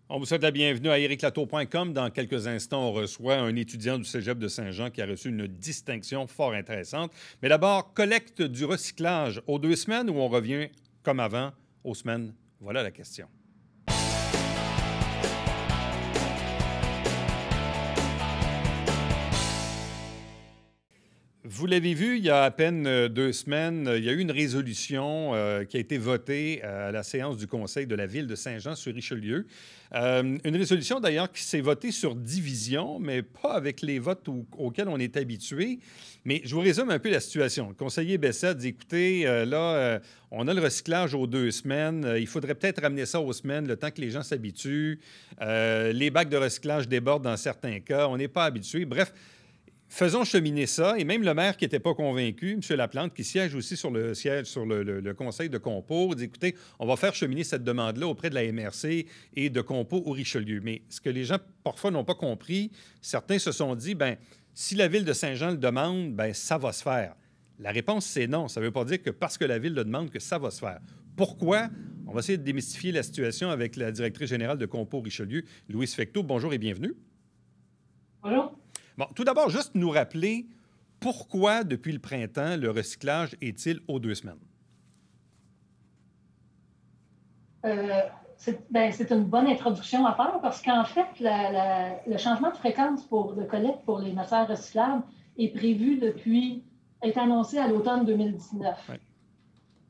On vous souhaite la bienvenue à ericlatour.com. Dans quelques instants, on reçoit un étudiant du Cégep de Saint-Jean qui a reçu une distinction fort intéressante. Mais d'abord, collecte du recyclage aux 2 semaines ou on revient, comme avant, aux semaines? Voilà la question. Vous l'avez vu, il y a à peine 2 semaines, il y a eu une résolution qui a été votée à la séance du Conseil de la Ville de Saint-Jean-sur-Richelieu. Une résolution d'ailleurs qui s'est votée sur division, mais pas avec les votes auxquels on est habitué. Mais je vous résume un peu la situation. Le conseiller Bessette dit, écoutez, on a le recyclage aux 2 semaines. Il faudrait peut-être ramener ça aux semaines, le temps que les gens s'habituent. Les bacs de recyclage débordent dans certains cas. On n'est pas habitué. Bref, faisons cheminer ça. Et même le maire qui n'était pas convaincu, M. Laplante, qui siège aussi sur le conseil de Compo, dit, écoutez, on va faire cheminer cette demande-là auprès de la MRC et de Compo au Richelieu. Mais ce que les gens, parfois, n'ont pas compris, certains se sont dit, bien, si la Ville de Saint-Jean le demande, bien, ça va se faire. La réponse, c'est non. Ça ne veut pas dire que parce que la Ville le demande que ça va se faire. Pourquoi? On va essayer de démystifier la situation avec la directrice générale de Compo Richelieu, Louise Fecteau. Bonjour et bienvenue. Bonjour. Bon, tout d'abord, juste nous rappeler pourquoi, depuis le printemps, le recyclage est-il aux 2 semaines? C'est une bonne introduction à faire parce qu'en fait, le changement de fréquence de collecte pour les matières recyclables est annoncé à l'automne 2019. Ouais.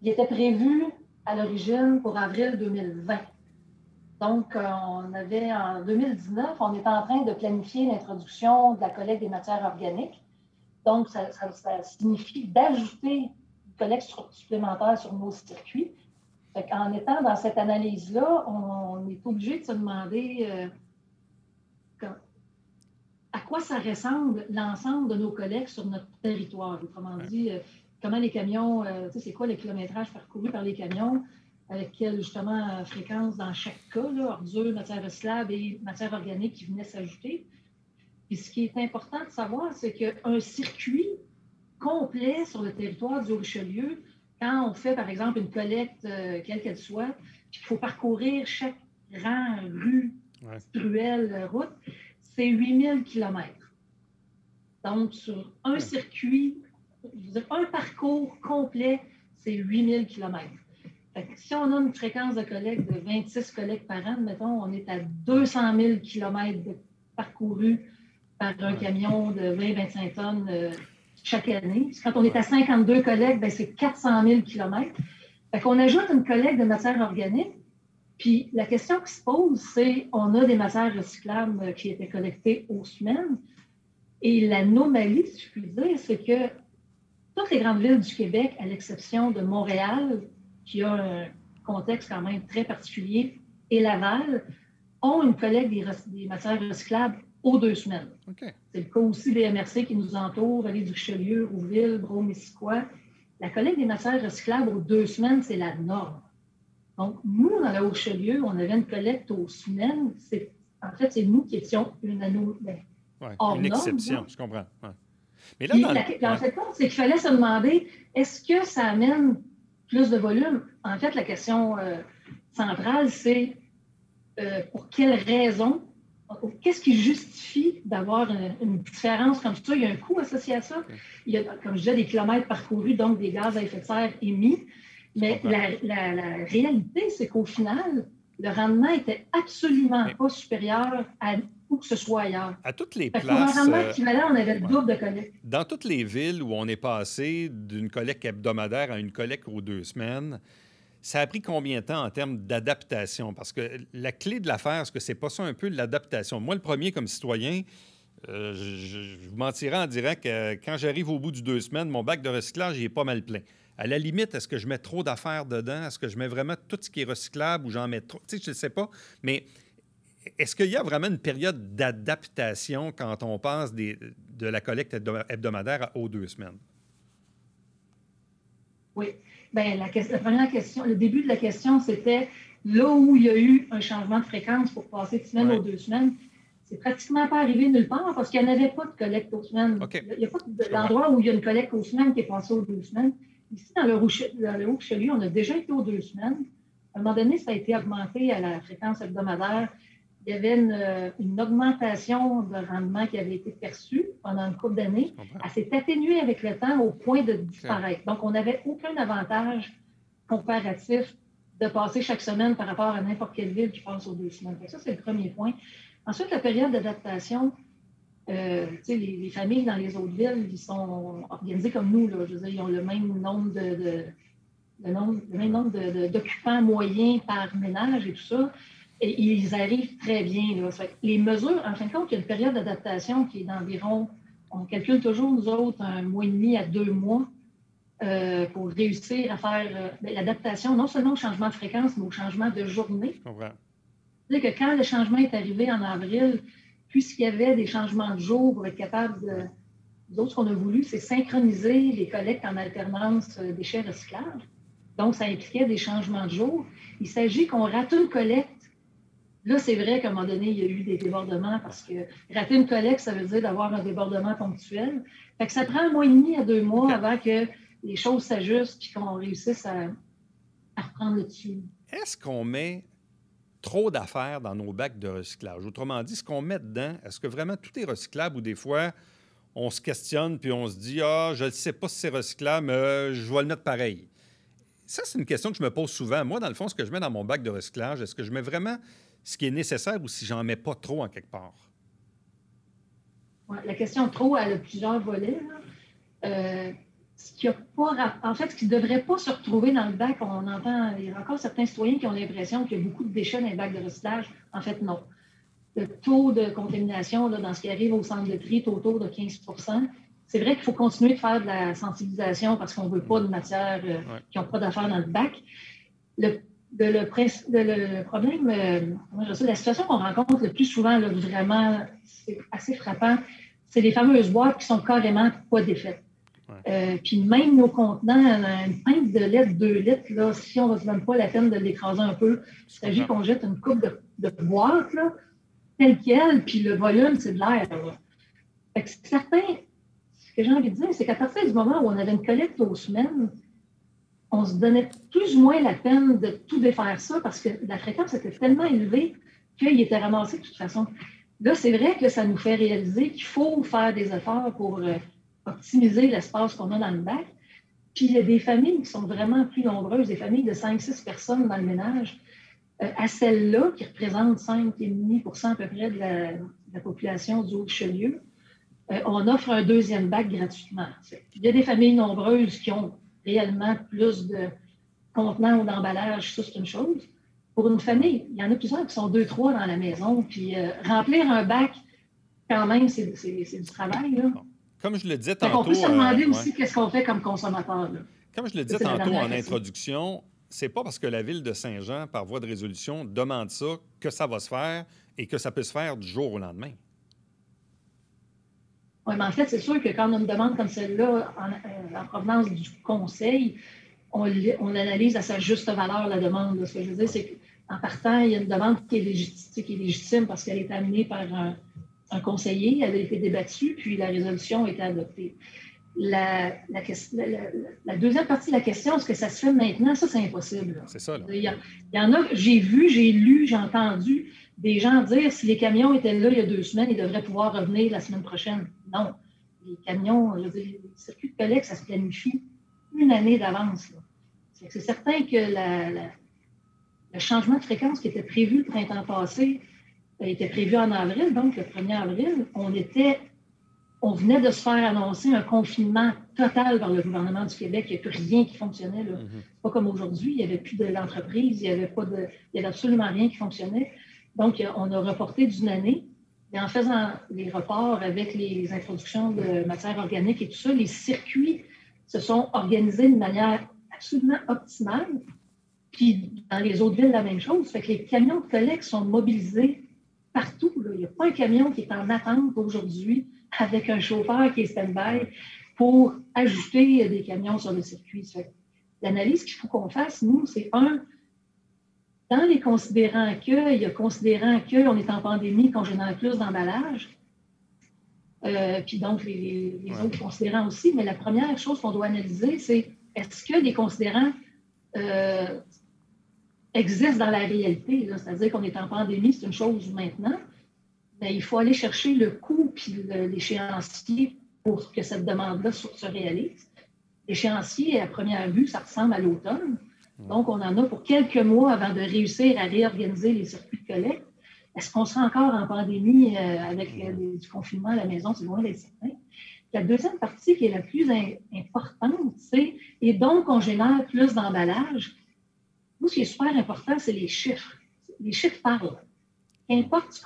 Il était prévu à l'origine pour avril 2020. Donc, en 2019, on est en train de planifier l'introduction de la collecte des matières organiques. Donc, ça signifie d'ajouter une collecte supplémentaire sur nos circuits. En étant dans cette analyse-là, on est obligé de se demander à quoi ça ressemble l'ensemble de nos collectes sur notre territoire. Autrement dit, comment les camions, c'est quoi le kilométrage parcouru par les camions, avec quelle, justement, fréquence dans chaque cas, là, ordures, matières recyclables et matières organiques qui venaient s'ajouter. Puis ce qui est important de savoir, c'est qu'un circuit complet sur le territoire du Haut-Richelieu, quand on fait, par exemple, une collecte, quelle qu'elle soit, puis qu'il faut parcourir chaque rang, rue, ruelle, route, c'est 8000 km. Donc, sur un circuit, un parcours complet, c'est 8000 km. Si on a une fréquence de collecte de 26 collectes par an, mettons, on est à 200 000 km parcourus par un camion de 20-25 tonnes chaque année. Quand on est à 52 collectes, c'est 400 000 km. Fait qu'on ajoute une collecte de matières organiques. Puis la question qui se pose, c'est on a des matières recyclables qui étaient collectées aux semaines. Et l'anomalie, si je puis dire, c'est que toutes les grandes villes du Québec, à l'exception de Montréal, qui a un contexte quand même très particulier, et Laval, ont une collecte des matières recyclables aux 2 semaines. Okay. C'est le cas aussi des MRC qui nous entourent, Vallée du Richelieu, Rouville, Brome-Missisquoi. La collecte des matières recyclables aux 2 semaines, c'est la norme. Donc, nous, dans le Haut-Richelieu, on avait une collecte aux semaines. En fait, c'est nous qui étions une exception, norme, je comprends. Ouais. Mais là, en fait, c'est qu'il fallait se demander, est-ce que ça amène plus de volume? En fait, la question centrale, c'est pour quelles raisons, qu'est-ce qui justifie d'avoir une différence comme ça? Il y a un coût associé à ça. Il y a, comme je disais, des kilomètres parcourus, donc des gaz à effet de serre émis. Mais la réalité, c'est qu'au final, le rendement n'était absolument pas supérieur à où que ce soit ailleurs. À toutes les places. Pour un rendement équivalent, on avait le double de collecte. Dans toutes les villes où on est passé d'une collecte hebdomadaire à une collecte aux 2 semaines, ça a pris combien de temps en termes d'adaptation? Parce que la clé de l'affaire, est-ce que c'est pas ça un peu l'adaptation? Moi, le premier, comme citoyen, je vous mentirais en disant que quand j'arrive au bout du 2 semaines, mon bac de recyclage, il est pas mal plein. À la limite, est-ce que je mets trop d'affaires dedans? Est-ce que je mets vraiment tout ce qui est recyclable ou j'en mets trop? Tu sais, je ne sais pas. Mais est-ce qu'il y a vraiment une période d'adaptation quand on passe de la collecte hebdomadaire aux 2 semaines? Oui. Bien, la première question, le début de la question, c'était là où il y a eu un changement de fréquence pour passer de semaine aux 2 semaines. C'est pratiquement pas arrivé nulle part parce qu'il n'y en avait pas de collecte aux semaines. Okay. Il n'y a pas d'endroit où il y a une collecte aux semaines qui est passée aux 2 semaines. Ici, dans le Haut-Richelieu, on a déjà été aux 2 semaines. À un moment donné, ça a été augmenté à la fréquence hebdomadaire il y avait une augmentation de rendement qui avait été perçue pendant une couple d'années. Elle s'est atténuée avec le temps au point de disparaître. Donc, on n'avait aucun avantage comparatif de passer chaque semaine par rapport à n'importe quelle ville qui passe aux 2 semaines. Ça, c'est le premier point. Ensuite, la période d'adaptation, les familles dans les autres villes, ils sont organisées comme nous. Là. Je veux dire, ils ont le même nombre d'occupants moyens par ménage et tout ça. Et ils arrivent très bien. Là. Les mesures, en fin de compte, il y a une période d'adaptation qui est d'environ, on calcule toujours, nous autres, 1 mois et demi à 2 mois pour réussir à faire l'adaptation, non seulement au changement de fréquence, mais au changement de journée. C'est-à-dire que quand le changement est arrivé en avril, puisqu'il y avait des changements de jour pour être capable de... Nous autres, ce qu'on a voulu, c'est synchroniser les collectes en alternance déchets-recyclages. Donc, ça impliquait des changements de jour. Il s'agit qu'on rate une collecte. Là, c'est vrai qu'à un moment donné, il y a eu des débordements parce que rater une collecte, ça veut dire d'avoir un débordement ponctuel. Fait que ça prend 1 mois et demi à 2 mois avant que les choses s'ajustent et qu'on réussisse à reprendre le dessus. Est-ce qu'on met trop d'affaires dans nos bacs de recyclage? Autrement dit, ce qu'on met dedans, est-ce que vraiment tout est recyclable ou des fois, on se questionne puis on se dit « Ah, je ne sais pas si c'est recyclable, mais je vais le mettre pareil. » Ça, c'est une question que je me pose souvent. Moi, dans le fond, ce que je mets dans mon bac de recyclage, est-ce que je mets vraiment ce qui est nécessaire ou si j'en mets pas trop en quelque part? Ouais, la question trop, elle a plusieurs volets. Ce qui ne devrait pas se retrouver dans le bac, on entend, il y a encore certains citoyens qui ont l'impression qu'il y a beaucoup de déchets dans les bacs de recyclage. En fait, non. Le taux de contamination dans ce qui arrive au centre de tri est autour de 15 %. C'est vrai qu'il faut continuer de faire de la sensibilisation parce qu'on ne veut pas de matières qui n'ont pas d'affaires dans le bac. Le problème, la situation qu'on rencontre le plus souvent, là, vraiment, c'est assez frappant, c'est les fameuses boîtes qui sont carrément pas défaites. Puis même nos contenants, une pinte de lait de 2 litres, là, si on ne se donne pas la peine de l'écraser un peu, il s'agit qu'on jette une coupe de boîte, là, telle quelle, puis le volume, c'est de l'air. Fait que ce que j'ai envie de dire, c'est qu'à partir du moment où on avait une collecte aux semaines, on se donnait plus ou moins la peine de tout défaire ça parce que la fréquence était tellement élevée qu'il était ramassé de toute façon. Là, c'est vrai que ça nous fait réaliser qu'il faut faire des efforts pour optimiser l'espace qu'on a dans le bac. Puis il y a des familles qui sont vraiment plus nombreuses, des familles de 5-6 personnes dans le ménage. À celles-là, qui représentent 5,5 % à peu près de la population du Haut-Richelieu, on offre un 2e bac gratuitement. Il y a des familles nombreuses qui ont réellement plus de contenants ou d'emballage, ça c'est une chose. Pour une famille, il y en a plusieurs qui sont 2-3 dans la maison, puis remplir un bac, quand même, c'est du travail. Là. Comme je le disais tantôt... On peut se demander aussi qu'est-ce qu'on fait comme consommateur. Là. Comme je le disais tantôt en introduction, c'est pas parce que la Ville de Saint-Jean, par voie de résolution, demande ça que ça va se faire et que ça peut se faire du jour au lendemain. Oui, mais en fait, c'est sûr que quand on a une demande comme celle-là, en provenance du Conseil, on analyse à sa juste valeur la demande. Là. Ce que je veux dire, c'est qu'en partant, il y a une demande qui est légitime parce qu'elle est amenée par un conseiller, elle a été débattue, puis la résolution a été adoptée. La 2e partie de la question, est-ce que ça se fait maintenant? Ça, c'est impossible. C'est ça. Là. Il y en a, j'ai vu, j'ai lu, j'ai entendu des gens dire si les camions étaient là il y a 2 semaines, ils devraient pouvoir revenir la semaine prochaine. Non. Les camions, les circuits de collecte, ça se planifie 1 année d'avance. C'est certain que le changement de fréquence qui était prévu le printemps passé était prévu en avril, donc le 1er avril, on venait de se faire annoncer un confinement total par le gouvernement du Québec. Il n'y a plus rien qui fonctionnait. Là. Pas comme aujourd'hui, il n'y avait plus d'entreprise, il n'y avait absolument rien qui fonctionnait. Donc, on a reporté d'1 année. Et en faisant les reports avec les introductions de matières organiques et tout ça, les circuits se sont organisés de manière absolument optimale. Puis, dans les autres villes, la même chose. Fait que les camions de collecte sont mobilisés partout. Là. Il n'y a pas un camion qui est en attente aujourd'hui avec un chauffeur qui est stand-by pour ajouter des camions sur le circuit. L'analyse qu'il faut qu'on fasse, nous, c'est dans les considérants il y a considérant qu'on est en pandémie, qu'on génère plus d'emballage, puis donc les autres considérants aussi, mais la première chose qu'on doit analyser, c'est est-ce que les considérants existe dans la réalité. C'est-à-dire qu'on est en pandémie, c'est une chose maintenant, mais il faut aller chercher le coût puis l'échéancier pour que cette demande-là se réalise. L'échéancier, à première vue, ça ressemble à l'automne. Donc, on en a pour quelques mois avant de réussir à réorganiser les circuits de collecte. Est-ce qu'on sera encore en pandémie avec du confinement à la maison? C'est loin d'être certain. La deuxième partie qui est la plus importante, c'est et donc on génère plus d'emballage. Nous, ce qui est super important, c'est les chiffres. Les chiffres parlent. Qu'importe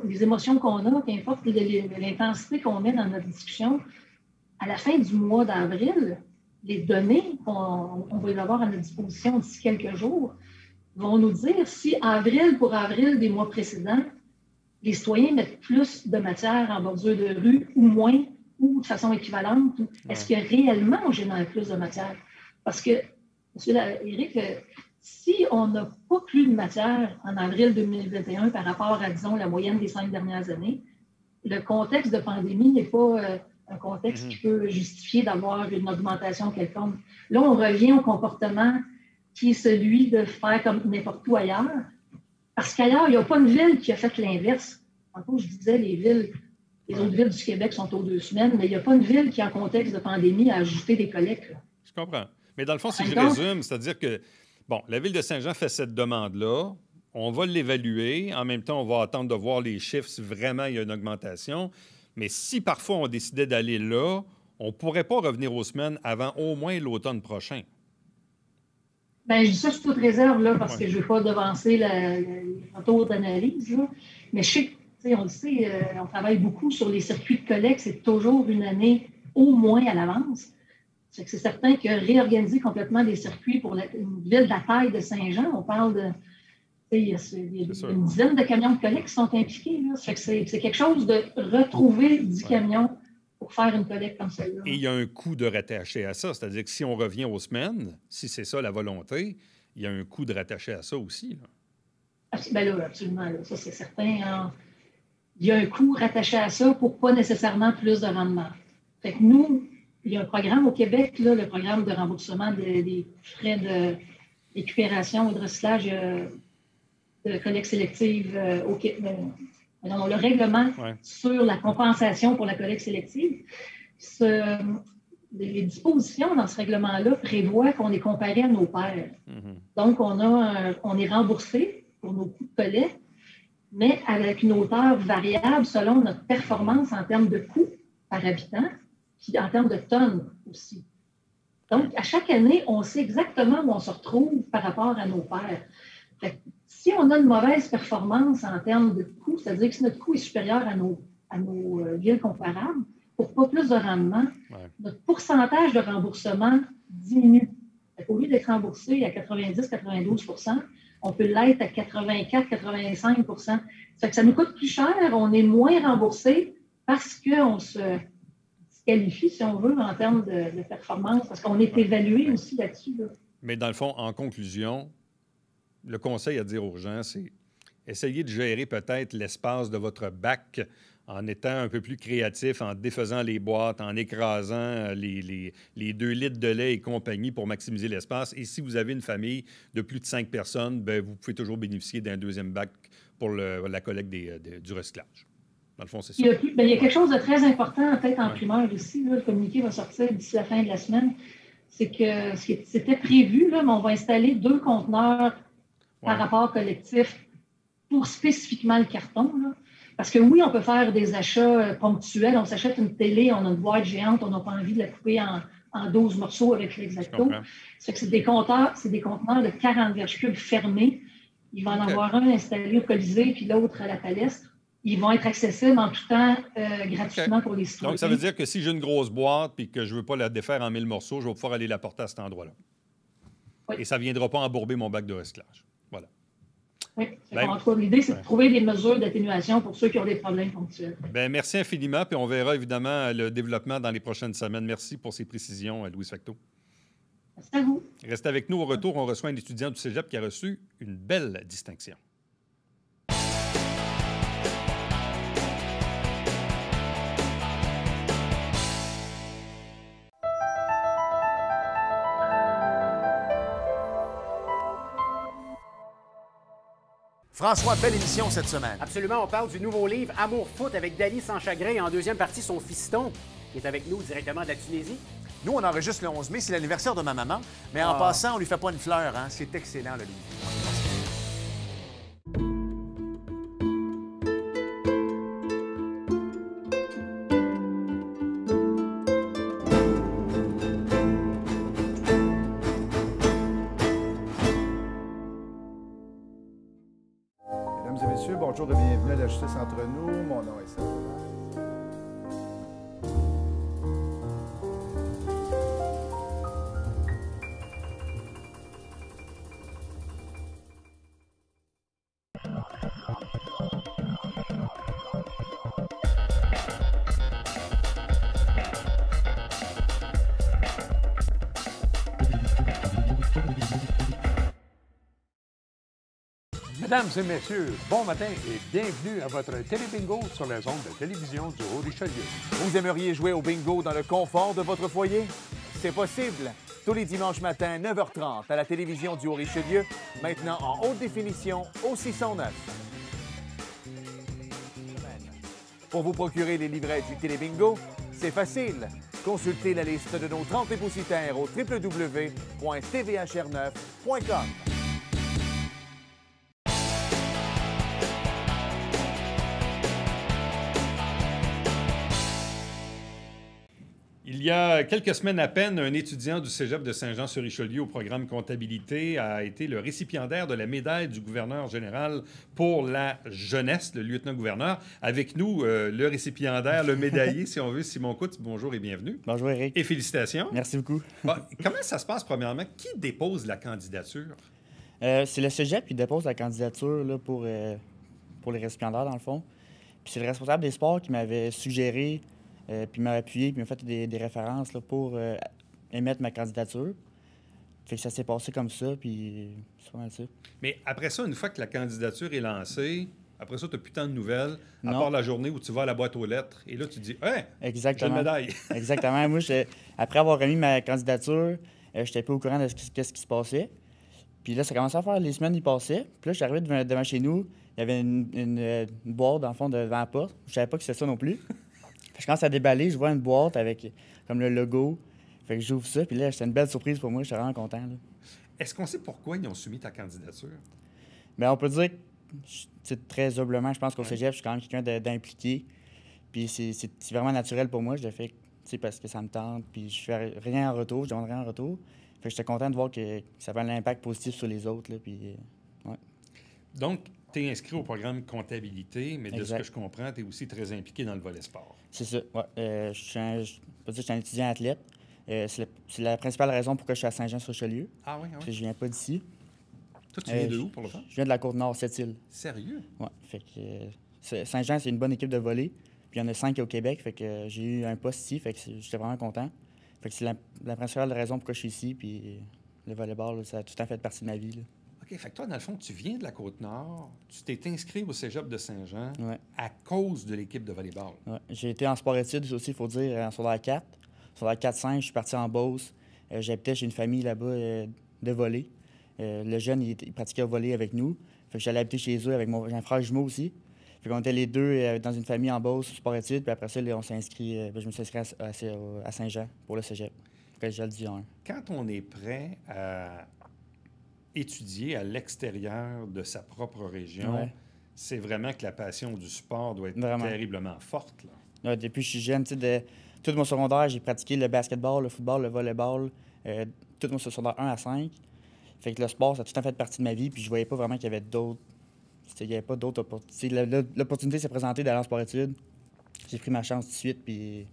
les émotions qu'on a, qu'importe l'intensité qu'on met dans notre discussion, à la fin du mois d'avril, les données qu'on va y avoir à notre disposition d'ici quelques jours vont nous dire si avril pour avril des mois précédents, les citoyens mettent plus de matière en bordure de rue ou moins, ou de façon équivalente. Est-ce que réellement on génère plus de matière? Parce que, M. Éric, si on n'a pas plus de matière en avril 2021 par rapport à, disons, la moyenne des 5 dernières années, le contexte de pandémie n'est pas un contexte qui peut justifier d'avoir une augmentation quelconque. Là, on revient au comportement qui est celui de faire comme n'importe où ailleurs. Parce qu'ailleurs, il n'y a pas une ville qui a fait l'inverse. Tantôt, je disais, les autres villes du Québec sont aux 2 semaines, mais il n'y a pas une ville qui, en contexte de pandémie, a ajouté des collectes. Je comprends. Mais dans le fond, si je résume, c'est-à-dire que, bon, la Ville de Saint-Jean fait cette demande-là. On va l'évaluer. En même temps, on va attendre de voir les chiffres si vraiment il y a une augmentation. Mais si parfois on décidait d'aller là, on ne pourrait pas revenir aux semaines avant au moins l'automne prochain. Bien, je dis ça sous toute réserve, là, parce que je ne veux pas devancer le retour d'analyse. Là. Mais je sais, on le sait, on travaille beaucoup sur les circuits de collecte. C'est toujours une année au moins à l'avance. C'est certain que réorganiser complètement les circuits pour une ville de la taille de Saint-Jean, on parle de... Il y a une dizaine de camions de collecte qui sont impliqués. Là. C'est quelque chose de retrouver 10 camions pour faire une collecte comme celle-là. Et il y a un coût de rattacher à ça. C'est-à-dire que si on revient aux semaines, si c'est ça la volonté, il y a un coût de rattacher à ça aussi. Là. Bien là, absolument. Là. Ça, c'est certain. Hein. Il y a un coût rattaché à ça pour pas nécessairement plus de rendement. Fait que nous, il y a un programme au Québec, là, le programme de remboursement des frais de récupération et de recyclage de collecte sélective au Québec. Le règlement sur la compensation pour la collecte sélective. Les dispositions dans ce règlement-là prévoient qu'on est comparé à nos pairs. Donc, on est remboursé pour nos coûts de collecte, mais avec une hauteur variable selon notre performance en termes de coûts par habitant, puis en termes de tonnes aussi. Donc, à chaque année, on sait exactement où on se retrouve par rapport à nos pairs. Fait que, si on a une mauvaise performance en termes de coûts, c'est-à-dire que si notre coût est supérieur à nos villes comparables, pour pas plus de rendement, notre pourcentage de remboursement diminue. Au lieu d'être remboursé à 90-92 %, on peut l'être à 84-85 %. Ça nous coûte plus cher, on est moins remboursé parce qu'on se qualifie, si on veut, en termes de performance, parce qu'on est évalué aussi là-dessus. Là. Mais dans le fond, en conclusion, le conseil à dire aux gens, c'est essayer de gérer peut-être l'espace de votre bac en étant un peu plus créatif, en défaisant les boîtes, en écrasant les 2 litres de lait et compagnie pour maximiser l'espace. Et si vous avez une famille de plus de 5 personnes, bien, vous pouvez toujours bénéficier d'un deuxième bac pour la collecte du recyclage. Dans le fond, c'est ça. Il y a quelque chose de très important, peut-être en primeur aussi. Là, le communiqué va sortir d'ici la fin de la semaine. C'est que c'était prévu, là, mais on va installer 2 conteneurs par rapport collectif pour spécifiquement le carton. Là. Parce que oui, on peut faire des achats ponctuels. On s'achète une télé, on a une boîte géante, on n'a pas envie de la couper en 12 morceaux avec l'Exacto. C'est des conteneurs de 40 verges cubes fermés. Il va en avoir un installé au Colisée puis l'autre à la Palestre. Ils vont être accessibles en tout temps gratuitement pour les citoyens. Donc, ça veut dire que si j'ai une grosse boîte et que je ne veux pas la défaire en 1000 morceaux, je vais pouvoir aller la porter à cet endroit-là. Oui. Et ça ne viendra pas embourber mon bac de recyclage. Voilà. Oui, en tout cas, l'idée, c'est de trouver des mesures d'atténuation pour ceux qui ont des problèmes ponctuels. Bien, merci infiniment, puis on verra évidemment le développement dans les prochaines semaines. Merci pour ces précisions, Louise Facteau. Merci à vous. Restez avec nous. Au retour, on reçoit un étudiant du Cégep qui a reçu une belle distinction. François, belle émission cette semaine. Absolument, on parle du nouveau livre Amour foot avec Dany sans chagrin et en deuxième partie son fiston qui est avec nous directement de la Tunisie. Nous, on enregistre le 11 mai, c'est l'anniversaire de ma maman, mais en passant, on lui fait pas une fleur, hein? C'est excellent, le livre. Mesdames et messieurs, bonjour et bienvenue à la Justice entre nous. Mon nom est Serge. Mesdames et messieurs, bon matin et bienvenue à votre télébingo sur les ondes de télévision du Haut-Richelieu. Vous aimeriez jouer au bingo dans le confort de votre foyer? C'est possible. Tous les dimanches matins, 9h30, à la télévision du Haut-Richelieu, maintenant en haute définition au 609. Pour vous procurer les livrets du télébingo, c'est facile. Consultez la liste de nos 30 dépositaires au www.tvhr9.com. Il y a quelques semaines à peine, un étudiant du Cégep de Saint-Jean-sur-Richelieu au programme comptabilité a été le récipiendaire de la médaille du gouverneur général pour la jeunesse, le lieutenant-gouverneur. Avec nous, le récipiendaire, le médaillé, si on veut, Simon Coutts. Bonjour et bienvenue. Bonjour, Éric. Et félicitations. Merci beaucoup. Bon, comment ça se passe, premièrement? Qui dépose la candidature? C'est le Cégep qui dépose la candidature là, pour les récipiendaires, dans le fond. Puis c'est le responsable des sports qui m'avait suggéré, puis m'a appuyé, puis m'a fait des références là, pour émettre ma candidature. Fait que ça s'est passé comme ça, puis c'est pas mal ça. Mais après ça, une fois que la candidature est lancée, après ça, tu n'as plus tant de nouvelles, à Non. part la journée où tu vas à la boîte aux lettres. Et là, tu te dis, hey, j'ai une Exactement. médaille. Exactement. Moi, après avoir remis ma candidature, j'étais pas au courant de ce qui se passait. Puis là, ça commençait à faire les semaines, ils passaient. Puis là, je suis arrivé devant chez nous, il y avait une boîte, dans le fond, devant la porte. Je savais pas que c'était ça non plus. Fait que je commence à déballer, je vois une boîte avec comme le logo. Fait que j'ouvre ça, puis là, c'était une belle surprise pour moi, j'étais vraiment content. Là. Est-ce qu'on sait pourquoi ils ont soumis ta candidature? Bien, on peut dire que, très humblement, je pense qu'au Cégep, je suis quand même quelqu'un d'impliqué. Puis c'est vraiment naturel pour moi, je le fais parce que ça me tente, puis je fais rien en retour, je demande rien en retour. Fait que j'étais content de voir que ça avait un impact positif sur les autres, là, puis ouais. Donc, tu es inscrit au programme comptabilité, mais de ce Exact. que je comprends, tu es aussi très impliqué dans le volet sport. C'est ça, ouais. Je peux dire que je suis un étudiant athlète. C'est la principale raison pourquoi je suis à Saint-Jean-sur-Richelieu. Ah oui, ah Parce oui. que je viens pas d'ici. Toi, tu viens de où pour le faire? Je viens de la Côte-Nord, Sept-Îles. Sérieux? Ouais, fait que Saint-Jean, c'est une bonne équipe de volley. Puis il y en a 5 au Québec, fait que j'ai eu un poste ici, fait que j'étais vraiment content. Fait que c'est la principale raison pourquoi je suis ici, puis le volleyball, là, ça a tout le temps fait partie de ma vie, là. OK, fait que toi, dans le fond, tu viens de la Côte-Nord, tu t'es inscrit au Cégep de Saint-Jean Ouais. à cause de l'équipe de volleyball. Ouais. J'ai été en sport-études aussi, il faut dire, en secondaire 4. Secondaire 4-5, je suis parti en Beauce. J'habitais chez une famille là-bas de volley. Le jeune, il pratiquait au volley avec nous. Fait que j'allais habiter chez eux avec j'ai un frère jumeau aussi. Fait qu'on était les deux dans une famille en Beauce, sport-études. Puis après ça, là, on s'est inscrit, je me suis inscrit à Saint-Jean pour le Cégep, Collège de Dijon 1. Quand on est prêt à étudier à l'extérieur de sa propre région, Ouais. c'est vraiment que la passion du sport doit être Vraiment. terriblement forte, là. Ouais, depuis que je suis jeune, tout mon secondaire, j'ai pratiqué le basketball, le football, le volleyball, tout mon secondaire 1 à 5. Fait que le sport, ça a tout le temps fait partie de ma vie, puis je voyais pas vraiment qu'il y avait d'autres. Il n'y avait pas d'autres opportunités. L'opportunité s'est présentée d'aller en sport-études. J'ai pris ma chance tout de suite, puis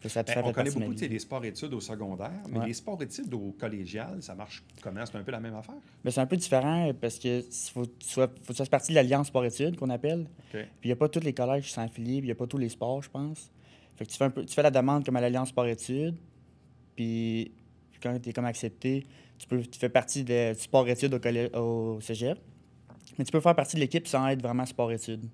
ça a tout le temps On fait connaît partie de beaucoup ma vie. les sports-études au secondaire, mais Ouais. les sports-études au collégial, ça marche comment? C'est un peu la même affaire? Mais c'est un peu différent parce que faut que tu fasses partie de l'Alliance sport-études, qu'on appelle. OK. Puis il n'y a pas tous les collèges qui sont affiliés, puis il n'y a pas tous les sports, je pense. Fait que tu fais la demande comme à l'Alliance sport-études, puis quand tu es comme accepté, tu fais partie du sport-études au Cégep, mais tu peux faire partie de l'équipe sans être vraiment sport-études.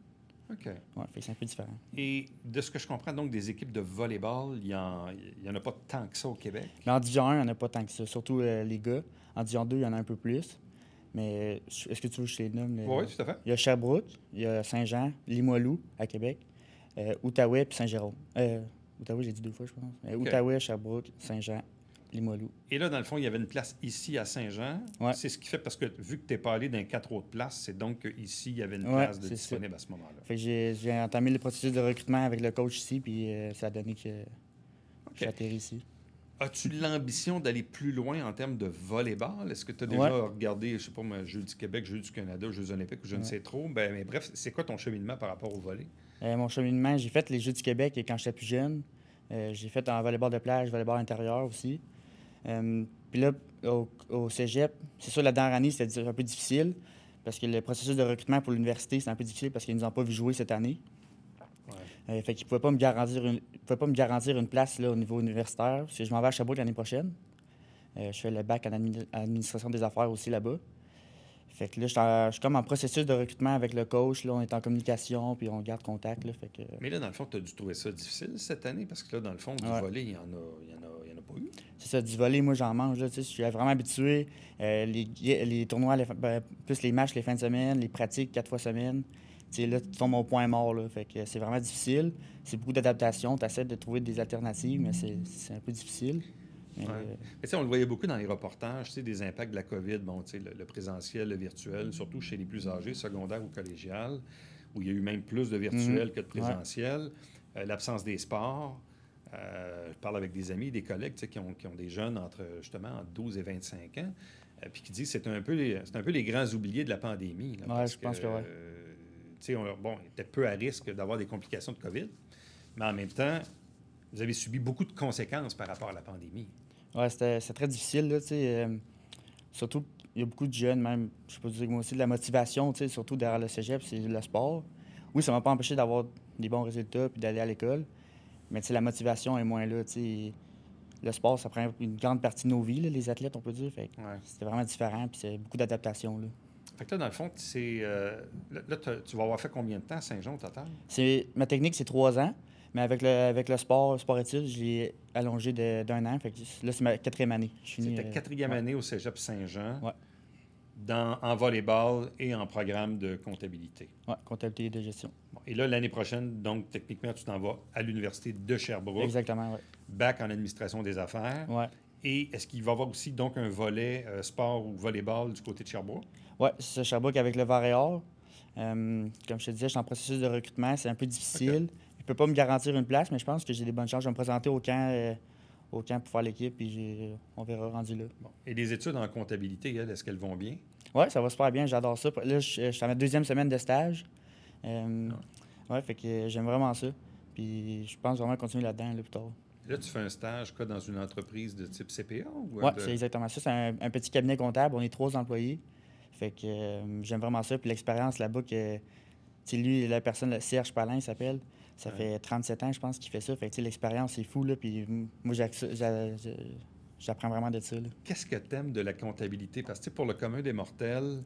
OK. Ouais, fait que c'est un peu différent. Et de ce que je comprends, donc, des équipes de volleyball, il y en a pas tant que ça au Québec. Mais en Division 1, il n'y en a pas tant que ça, surtout les gars. En Division 2, il y en a un peu plus. Mais est-ce que tu veux que je les nomme? Oui, tout à fait. Il y a Sherbrooke, il y a Saint-Jean, Limoilou à Québec, Outaouais puis Saint-Jérôme. Outaouais, j'ai dit 2 fois, je pense. Outaouais, Sherbrooke, Saint-Jean, Limoilou. Et là, dans le fond, il y avait une place ici à Saint-Jean. Ouais. C'est ce qui fait, parce que vu que tu n'es pas allé dans 4 autres places, c'est donc qu'ici, il y avait une place disponible à ce moment-là. Fait que j'ai entamé le processus de recrutement avec le coach ici, puis ça a donné que j'ai atterri ici. As-tu l'ambition d'aller plus loin en termes de volleyball? Est-ce que tu as déjà regardé, je ne sais pas, Jeux du Québec, Jeux du Canada, Jeux olympiques, ou je ne sais trop? Mais bref, c'est quoi ton cheminement par rapport au volley? Mon cheminement, j'ai fait les Jeux du Québec quand j'étais plus jeune. J'ai fait en volleyball de plage, volleyball intérieur aussi. Puis là, au cégep, c'est sûr, la dernière année, c'était un peu difficile parce que le processus de recrutement pour l'université, c'était un peu difficile parce qu'ils ne nous ont pas vu jouer cette année. Ouais. Fait qu'ils ne pouvaient pas me garantir une place là, au niveau universitaire parce que je m'en vais à Sherbrooke l'année prochaine. Je fais le bac en administration des affaires aussi là-bas. Fait que là, je suis comme en processus de recrutement avec le coach. Là, on est en communication, puis on garde contact. Là, fait que... Mais là, dans le fond, tu as dû trouver ça difficile cette année, parce que là, dans le fond, du volley, il n'y en a pas eu. C'est ça, du volley, moi, j'en mange. Là, je suis vraiment habitué. Les tournois, plus les matchs les fins de semaine, les pratiques 4 fois semaine. Là, tu tombes au point mort. Là, fait que c'est vraiment difficile. C'est beaucoup d'adaptation. Tu essaies de trouver des alternatives, mais c'est un peu difficile. Mais on le voyait beaucoup dans les reportages, des impacts de la COVID, le présentiel, le virtuel, surtout chez les plus âgés, secondaires ou collégiales, où il y a eu même plus de virtuel que de présentiel, l'absence des sports. Je parle avec des amis, des collègues qui ont des jeunes entre 12 et 25 ans, puis qui disent que c'est un peu les grands oubliés de la pandémie. Là, je pense que oui. Ils étaient peu à risque d'avoir des complications de COVID, mais en même temps, vous avez subi beaucoup de conséquences par rapport à la pandémie. Oui, c'était très difficile. Là, surtout, il y a beaucoup de jeunes, même, je peux dire moi aussi, de la motivation, surtout derrière le cégep, c'est le sport. Oui, ça ne m'a pas empêché d'avoir des bons résultats puis d'aller à l'école, mais la motivation est moins là. Le sport, ça prend une grande partie de nos vies, là, les athlètes, on peut dire. C'était vraiment différent, puis c'est beaucoup d'adaptation. Fait que là, dans le fond, tu vas avoir fait combien de temps à Saint-Jean au total? Ma technique, c'est 3 ans. Mais avec le sport-études, je l'ai allongé d'1 an. Fait que là, c'est ma 4e année. C'est ta 4e année au Cégep Saint-Jean, ouais. En volleyball et en programme de comptabilité. Oui, comptabilité et de gestion. Bon, et là, l'année prochaine, donc, techniquement, tu t'en vas à l'Université de Sherbrooke. Exactement, oui. Bac en administration des affaires. Oui. Et est-ce qu'il va y avoir aussi donc un volet sport ou volleyball du côté de Sherbrooke? Oui, c'est ça, Sherbrooke avec le Var et Or. Comme je te disais, je suis en processus de recrutement. C'est un peu difficile. Okay. Je ne peux pas me garantir une place, mais je pense que j'ai des bonnes chances. Je vais me présenter au camp pour faire l'équipe, puis on verra rendu là. Bon. Et les études en comptabilité, est-ce qu'elles vont bien? Oui, ça va super bien. J'adore ça. Là, je suis à ma 2e semaine de stage. Oui, fait que j'aime vraiment ça. Puis je pense vraiment continuer là-dedans plus tard. Et là, tu fais un stage dans une entreprise de type CPA? Oui, c'est exactement ça. C'est un petit cabinet comptable. On est 3 employés. Fait que j'aime vraiment ça. Puis l'expérience là-bas, lui, la personne, Serge Palin, il s'appelle. Ça fait 37 ans, je pense, qu'il fait ça. Fait que l'expérience, c'est fou. Là, puis moi, j'apprends vraiment de ça. Qu'est-ce que tu aimes de la comptabilité? Parce que pour le commun des mortels,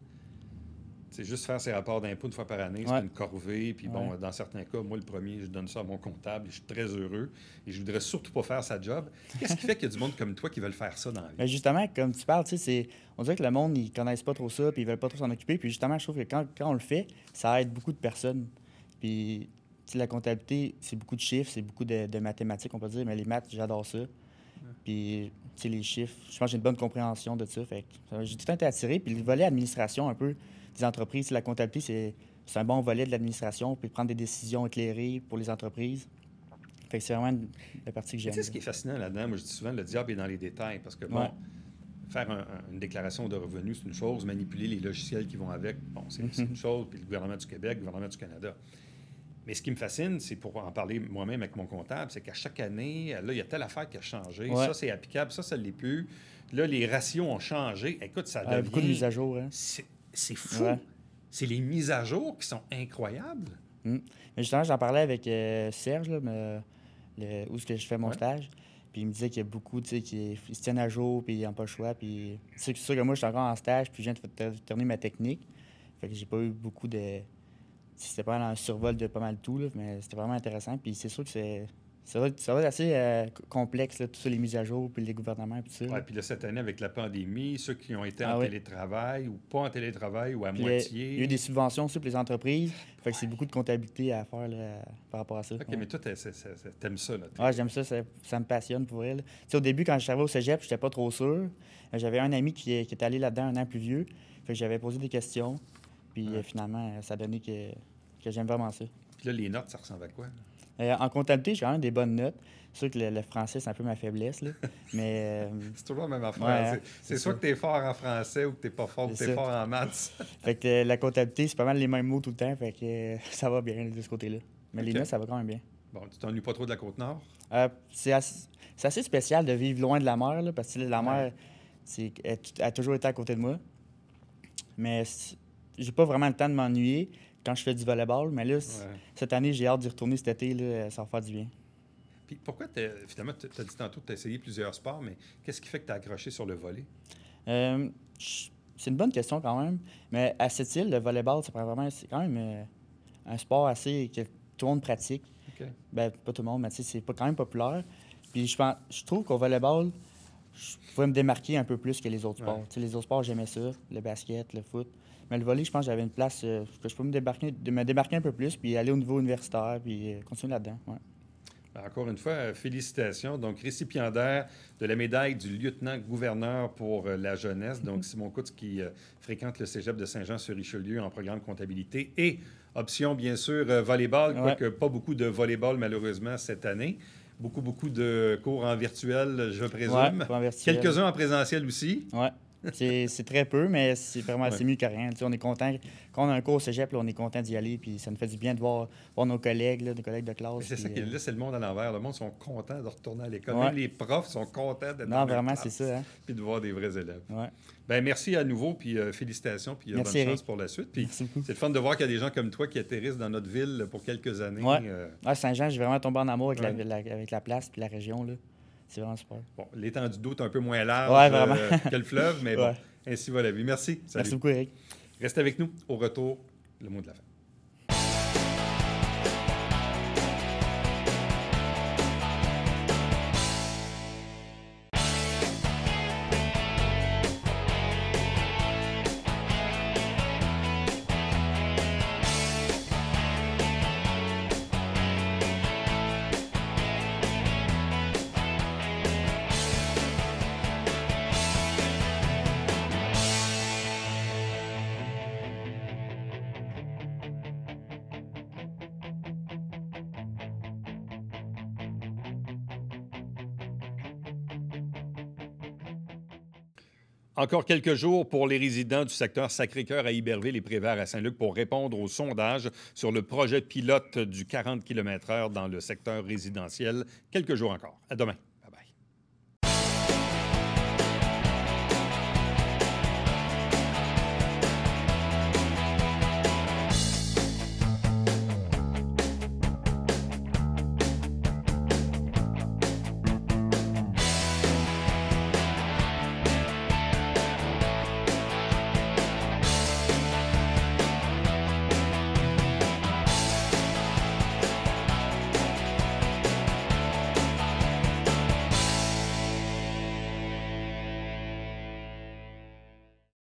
c'est juste faire ses rapports d'impôt une fois par année, c'est une corvée. Puis bon, dans certains cas, moi, le premier, je donne ça à mon comptable et je suis très heureux. Et je voudrais surtout pas faire sa job. Qu'est-ce qui fait qu'il y a du monde comme toi qui veulent faire ça dans la vie? Bien, justement, comme tu parles, on dirait que le monde, ils connaissent pas trop ça, puis ils veulent pas trop s'en occuper. Puis justement, je trouve que quand on le fait, ça aide beaucoup de personnes. Puis la comptabilité, c'est beaucoup de chiffres, c'est beaucoup de mathématiques, on peut dire, mais les maths, j'adore ça. Puis, les chiffres, je pense que j'ai une bonne compréhension de ça. Fait que j'ai tout le temps été attiré. Puis le volet administration, un peu, des entreprises, la comptabilité, c'est un bon volet de l'administration, puis prendre des décisions éclairées pour les entreprises. Fait que c'est vraiment la partie que j'aime. Tu sais, ce qui est fascinant là-dedans, moi, je dis souvent, le diable est dans les détails, parce que, bon, faire une déclaration de revenus, c'est une chose, manipuler les logiciels qui vont avec, bon, c'est une chose, puis le gouvernement du Québec, le gouvernement du Canada. Mais ce qui me fascine, c'est pour en parler moi-même avec mon comptable, c'est qu'à chaque année, là, il y a telle affaire qui a changé. Ça, c'est applicable. Ça ne l'est plus. Là, les ratios ont changé. Écoute, ça devient... beaucoup de mises à jour. Hein? C'est fou. Ouais. C'est les mises à jour qui sont incroyables. Mais justement, j'en parlais avec Serge, là, où est-ce que je fais mon stage. Puis il me disait qu'il y a beaucoup, qui se tiennent à jour, puis ils n'ont pas le choix. Puis c'est sûr que moi, je suis encore en stage, puis je viens de terminer ma technique. Fait que j'ai pas eu beaucoup de... C'était pas un survol de pas mal tout, là, mais c'était vraiment intéressant. Puis c'est sûr que Ça va être assez complexe, là, tout ça, les mises à jour, puis les gouvernements, puis tout ça. Oui, puis là, cette année, avec la pandémie, ceux qui ont été Ah en oui. télétravail ou pas en télétravail ou à Puis, moitié. il y a eu des subventions aussi pour les entreprises. Fait que c'est beaucoup de comptabilité à faire là, par rapport à ça. OK, Ouais. mais toi, t'aimes ça, là. Ouais, j'aime ça, ça me passionne pour elle. Tu sais, au début, quand je travaillais au cégep, j'étais pas trop sûr. J'avais un ami qui est allé là-dedans un an plus vieux. Fait que j'avais posé des questions. Puis finalement, ça a donné que j'aime vraiment ça. Puis là, les notes, ça ressemble à quoi? Là? En comptabilité, j'ai quand même des bonnes notes. C'est sûr que le français, c'est un peu ma faiblesse, là. Mais C'est toujours la même affaire. Ouais, c'est c'est soit ça. que tu es fort en français ou que tu n'es pas fort ou que C'est tu es ça. fort en maths. fait que la comptabilité, c'est pas mal les mêmes mots tout le temps. Fait que ça va bien de ce côté-là. Mais les OK. notes, ça va quand même bien. Bon, tu t'ennuies pas trop de la Côte-Nord? C'est assez spécial de vivre loin de la mer, là, parce que la mer, elle a toujours été à côté de moi. Mais j'ai pas vraiment le temps de m'ennuyer quand je fais du volleyball. Mais là, cette année, j'ai hâte d'y retourner cet été. Là, ça va faire du bien. Puis pourquoi, finalement, tu as dit tantôt que tu as essayé plusieurs sports, mais qu'est-ce qui fait que tu as accroché sur le volley? C'est une bonne question quand même. Mais à cette île, le volleyball, c'est quand même un sport assez que tout le monde pratique. OK. Ben, pas tout le monde, mais c'est quand même populaire. Puis je trouve qu'au volleyball, je pouvais me démarquer un peu plus que les autres sports. Ouais. Tu sais, les autres sports, j'aimais ça, le basket, le foot. Mais le volley, je pense que j'avais une place que je peux me démarquer un peu plus, puis aller au niveau universitaire, puis continuer là-dedans. Ouais. Encore une fois, félicitations. Donc, récipiendaire de la médaille du lieutenant-gouverneur pour la jeunesse. Donc, Simon Coutts qui fréquente le cégep de Saint-Jean-sur-Richelieu en programme comptabilité et option, bien sûr, volleyball, quoique pas beaucoup de volleyball, malheureusement, cette année. Beaucoup de cours en virtuel, je présume. Ouais, en virtuel. Quelques-uns en présentiel aussi. Ouais. C'est très peu, mais c'est vraiment c'est mieux que rien. Tu sais, on est content. Quand on a un cours au cégep, là, on est content d'y aller. Puis ça nous fait du bien de voir nos collègues, là, nos collègues de classe. C'est ça qui est là, c'est le monde à l'envers. Le monde sont contents de retourner à l'école. Ouais. Même les profs sont contents d'être Non, dans la vraiment, classe, c'est ça. Hein? Puis de voir des vrais élèves. Ouais. Ben merci à nouveau, puis félicitations, puis bonne Merci, chance Eric. pour la suite. Puis Merci beaucoup. c'est le fun de voir qu'il y a des gens comme toi qui atterrissent dans notre ville pour quelques années. Ouais. Saint-Jean, j'ai vraiment tombé en amour avec, avec la place et la région. Là. C'est vraiment super. Bon, l'étendue d'eau est un peu moins large que le fleuve, mais bon, ainsi va la vie. Merci. Salut. Merci beaucoup, Eric. Reste avec nous. Au retour, le mot de la fin. Encore quelques jours pour les résidents du secteur Sacré-Cœur à Iberville et Prévert à Saint-Luc pour répondre au sondage sur le projet pilote du 40 km/h dans le secteur résidentiel. Quelques jours encore. À demain.